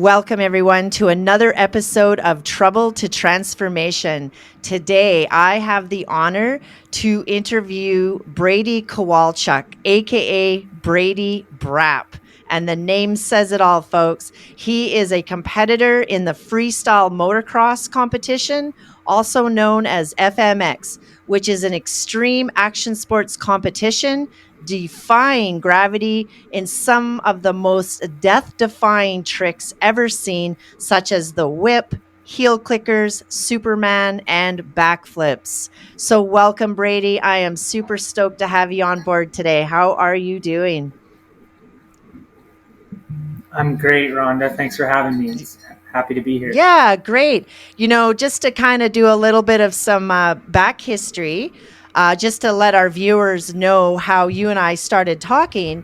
Welcome, everyone, to another episode of Trouble to Transformation. Today, I have the honor to interview Brady Kowalchuk, aka Brady Brap. And the name says it all, folks. He is a competitor in the Freestyle motocross competition, also known as FMX, which is an extreme action sports competition defying gravity in some of the most death-defying tricks ever seen, such as the whip, heel clickers, Superman, and backflips. So welcome, Brady. I am super stoked to have you on board today. How are you doing? I'm great, Rhonda. Thanks for having me. It's happy to be here. Yeah, great. Just to kind of do a little bit of some back history, just to let our viewers know how you and I started talking,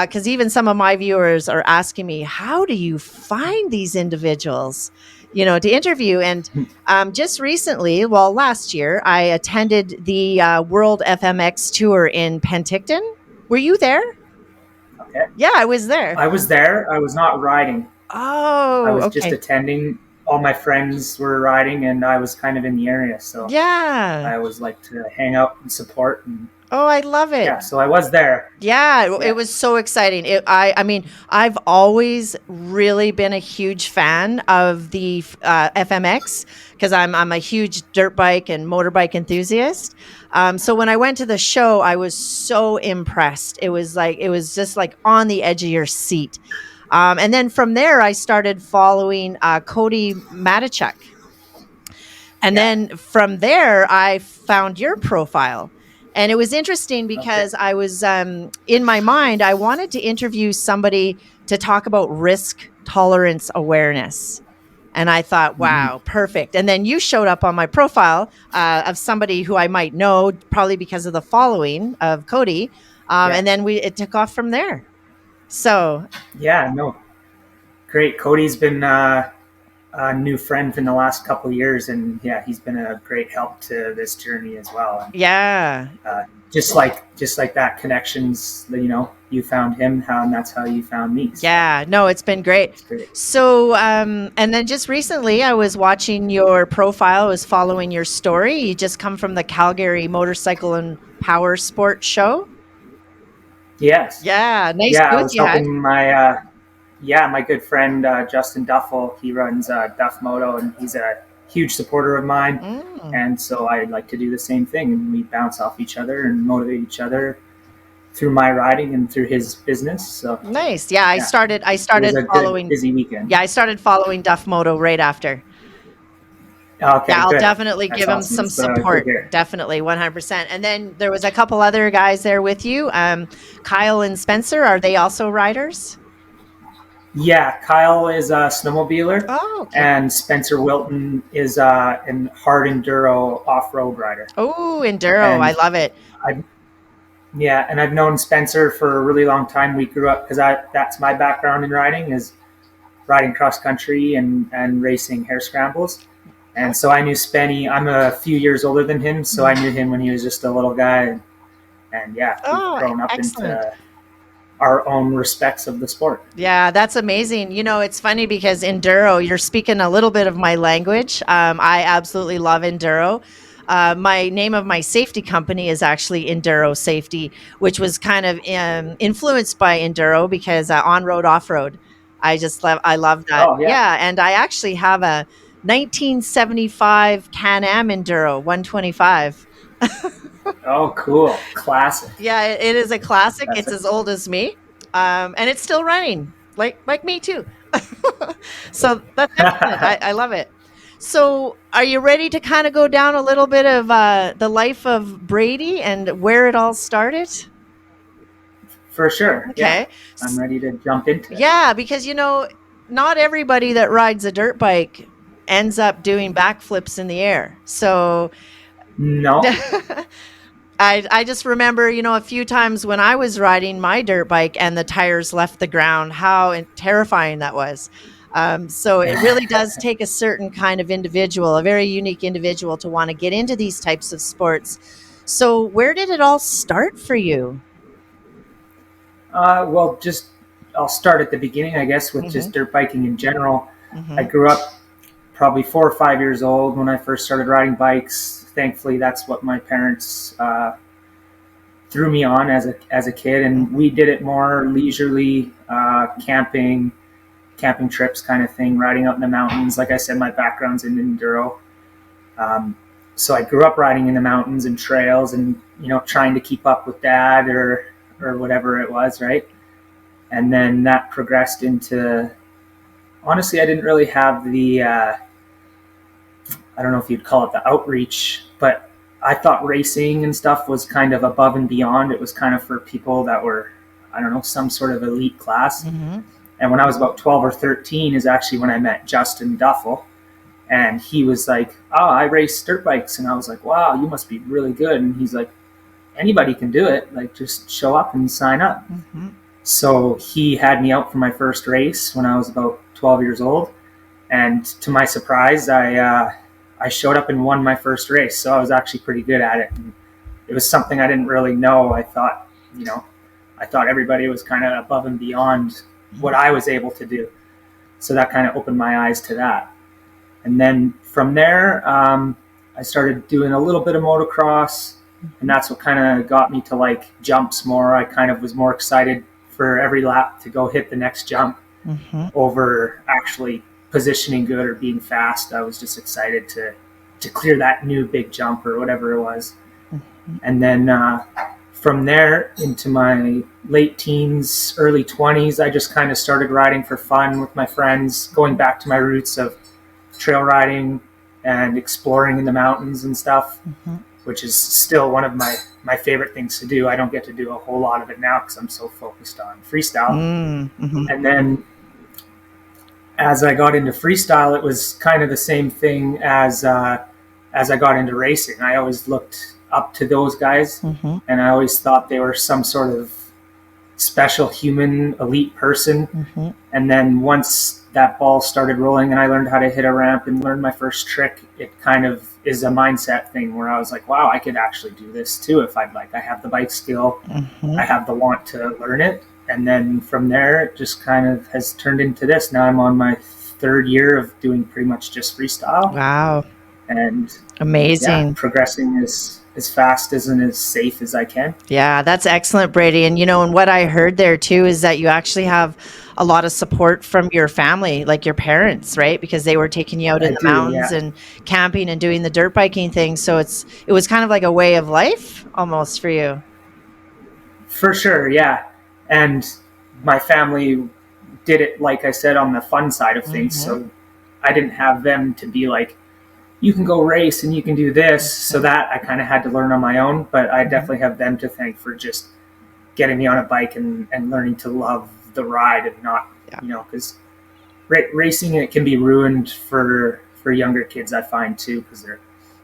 because even some of my viewers are asking me, how do you find these individuals, to interview? And just recently, well, last year, I attended the World FMX Tour in Penticton. Were you there? Okay. Yeah, I was there. I was there. I was not riding. I Oh, was just okay. attending. All my friends were riding, and I was kind of in the area, so Yeah. I always like to hang out and support. And Oh, I love it. yeah, so I was there. Yeah, Yeah. it was so exciting. I mean, I've always really been a huge fan of the FMX because I'm a huge dirt bike and motorbike enthusiast. So when I went to the show, I was so impressed. It was just like on the edge of your seat. And then from there, I started following Cody Matichuk. And Yeah. then from there, I found your profile. And it was interesting because Okay. I was in my mind, I wanted to interview somebody to talk about risk tolerance awareness. And I thought, hmm wow, perfect. And then you showed up on my profile of somebody who I might know, probably because of the following of Cody. Yeah. And then it took off from there. So, Yeah. No. Great. Cody's been a new friend in the last couple of years, and yeah, he's been a great help to this journey as well. And yeah. just like that connections, you found him, and that's how you found me. So Yeah, no, it's been great. it's great. So, and then just recently, I was watching your profile, I was following your story. You just come from the Calgary Motorcycle and Power Sports Show. Yes. Yeah, nice Yeah, I booth was you had. helping my good friend Justin Duffil. He runs Duff Moto, and he's a huge supporter of mine. Mm, And so I like to do the same thing, and we bounce off each other and motivate each other through my riding and through his business. So nice. Yeah, I yeah, started. I it was started a good, following. busy weekend. Yeah, I started following Duff Moto right after. Okay, Yeah, I'll good. definitely That's give him awesome. some It's good to support. hear. Definitely, 100%. And then there was a couple other guys there with you. Kyle and Spencer. Are they also riders? Yeah, Kyle is a snowmobiler, Oh, okay. and Spencer Wilton is an hard enduro off-road rider. Oh, Enduro. I And love it. I Yeah, and I've known Spencer for a really long time. We grew up because that's my background in riding is riding cross country and racing hare scrambles. And so I knew Spenny. I'm a few years older than him, so I knew him when he was just a little guy. And yeah, we've Oh, grown up excellent. into our own respects of the sport. Yeah, that's amazing. It's funny because Enduro, you're speaking a little bit of my language. I absolutely love Enduro. My name of my safety company is actually Enduro Safety, which was kind of influenced by Enduro because on road, off road. I love that. Oh yeah. Yeah. And I actually have a 1975 Can Am Enduro 125. Oh cool. Classic. Yeah, it is a classic. That's It's it. as old as me, and it's still running, like me too. So that's excellent. I love it. So, are you ready to kind of go down a little bit of the life of Brady and where it all started? For sure. Yeah. Okay. I'm S- ready to jump into it. Yeah, because not everybody that rides a dirt bike ends up doing backflips in the air. So No. I just remember, a few times when I was riding my dirt bike and the tires left the ground, how terrifying that was. So it really does take a certain kind of individual, a very unique individual, to want to get into these types of sports. So where did it all start for you? Well, just I'll start at the beginning, I guess, with Mm-hmm. just dirt biking in general. Mm-hmm. I grew up probably 4 or 5 years old when I first started riding bikes. Thankfully, that's what my parents threw me on as a kid, and we did it more leisurely, camping trips kind of thing, riding out in the mountains. Like I said, my background's in enduro. So I grew up riding in the mountains and trails, and trying to keep up with dad or whatever it was, right? And then that progressed into, honestly, I didn't really have the I don't know if you'd call it the outreach, but I thought racing and stuff was kind of above and beyond. It was kind of for people that were, I don't know, some sort of elite class. Mm-hmm. And when I was about 12 or 13 is actually when I met Dustin Duffil. And he was like, "Oh, I race dirt bikes." And I was like, "Wow, you must be really good." And he's like, "Anybody can do it. Like, just show up and sign up." Mm-hmm. So he had me out for my first race when I was about 12 years old. And to my surprise, I showed up and won my first race. So I was actually pretty good at it. And it was something I didn't really know. I thought everybody was kind of above and beyond what I was able to do. So that kind of opened my eyes to that. And then from there, I started doing a little bit of motocross, and that's what kind of got me to like jumps more. I kind of was more excited for every lap to go hit the next jump Mm-hmm. over actually positioning good or being fast. I was just excited to clear that new big jump or whatever it was. Mm-hmm. And then from there into my late teens, early 20s, I just kind of started riding for fun with my friends, going back to my roots of trail riding and exploring in the mountains and stuff, Mm-hmm. which is still one of my favorite things to do. I don't get to do a whole lot of it now because I'm so focused on freestyle. Mm-hmm. And then as I got into freestyle, it was kind of the same thing as I got into racing. I always looked up to those guys, Mm-hmm. and I always thought they were some sort of special human elite person. Mm-hmm. And then once that ball started rolling and I learned how to hit a ramp and learned my first trick, it kind of is a mindset thing where I was like, wow, I could actually do this too if I'd like. I have the bike skill, Mm-hmm. I have the want to learn it. And then from there, it just kind of has turned into this. Now I'm on my 3rd year of doing pretty much just freestyle. Wow. And Amazing. progressing as fast and as safe as I can. Yeah, that's excellent, Brady. And and what I heard there too is that you actually have a lot of support from your family, like your parents, right? Because they were taking you out in I the do, mountains yeah. and camping and doing the dirt biking thing. So it was kind of like a way of life almost for you. For sure, yeah. And my family did it, like I said, on the fun side of things. Mm-hmm. So I didn't have them to be like, you can go race and you can do this. So that I kind of had to learn on my own. But I definitely have them to thank for just getting me on a bike and learning to love the ride and not, because racing, it can be ruined for younger kids, I find too, because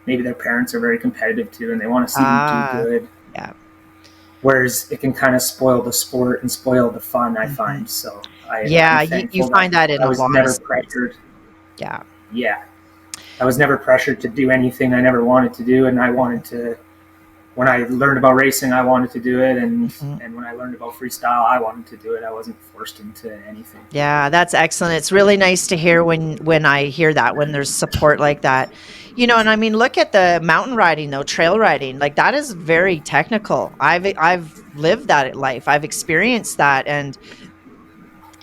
maybe their parents are very competitive too and they want to see them do good. Yeah. Whereas it can kind of spoil the sport and spoil the fun, I find. So You find that in I a was lot never of sports. pressured. Yeah. Yeah. I was never pressured to do anything I never wanted to do. And I wanted to, when I learned about racing, I wanted to do it. And when I learned about freestyle, I wanted to do it. I wasn't forced into anything. Yeah, that's excellent. It's really nice to hear when I hear that, when there's support like that. And I mean, look at the mountain riding though, trail riding. Like that is very technical. I've lived that life. I've experienced that, and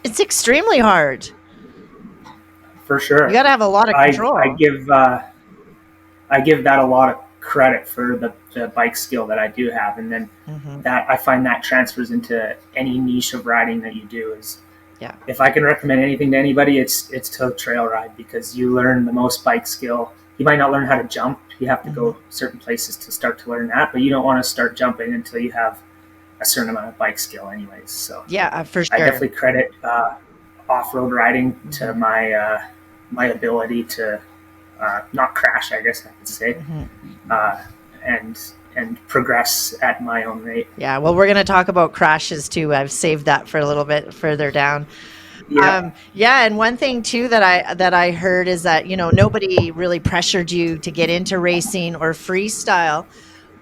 it's extremely hard. For sure. You got to have a lot of control. I give that a lot of credit for the bike skill that I do have. And then that I find that transfers into any niche of riding that you do. Is if I can recommend anything to anybody, it's to trail ride, because you learn the most bike skill. You might not learn how to jump. You have to go certain places to start to learn that, but you don't want to start jumping until you have a certain amount of bike skill anyways. So for sure. I definitely credit off-road riding to my ability to not crash, I guess I could say, and progress at my own rate. Yeah, well, we're going to talk about crashes too. I've saved that for a little bit further down. And one thing too that I heard is that nobody really pressured you to get into racing or freestyle,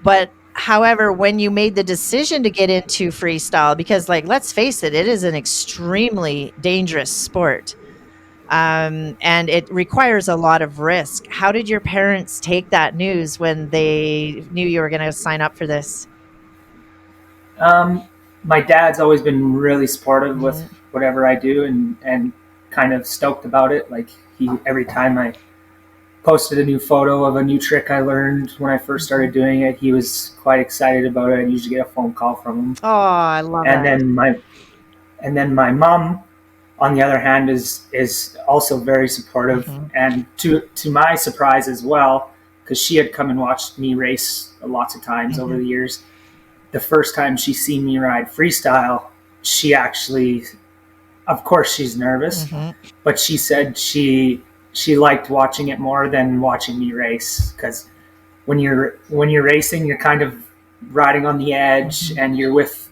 but However, when you made the decision to get into freestyle, because like, let's face it, it is an extremely dangerous sport. And it requires a lot of risk. How did your parents take that news when they knew you were going to sign up for this? Um, my dad's always been really supportive with Mhm. whatever I do, and kind of stoked about it. Like he every time I posted a new photo of a new trick I learned when I first started doing it, he was quite excited about it. I usually get a phone call from him. Oh, I love And that. then my mom, on the other hand, is also very supportive, Mhm. and to my surprise as well, because she had come and watched me race lots of times over Mhm. the years. The first time she seen me ride freestyle, she actually, of course, she's nervous, Mhm. but she said she liked watching it more than watching me race, because when you're racing, you're kind of riding on the edge, Mhm. and you're with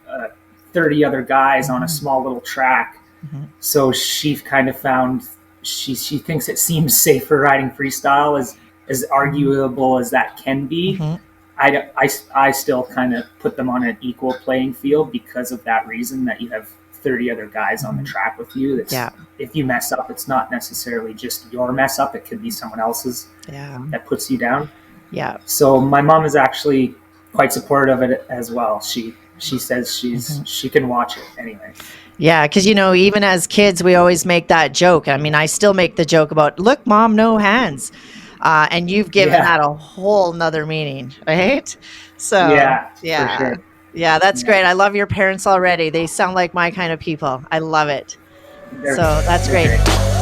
30 other guys on a Mhm. small little track. Mhm. So she kind of found she thinks it seems safer riding freestyle, as arguable as that can be. Mhm. I still kind of put them on an equal playing field because of that reason, that you have 30 other guys on the Mhm. track with you. That's, Yeah. if you mess up, it's not necessarily just your mess up. It could be someone else's Yeah. that puts you down. Yeah. So my mom is actually quite supportive of it as well. She says Mhm. she can watch it anyway. Yeah, because even as kids, we always make that joke. I mean, I still make the joke about, "Look, mom, no hands," and you've given Yeah, that a whole nother meaning, right? So, yeah, for yeah, sure. yeah, that's Yeah, great. I love your parents already. They sound like my kind of people. I love it. they're So that's they're great. great.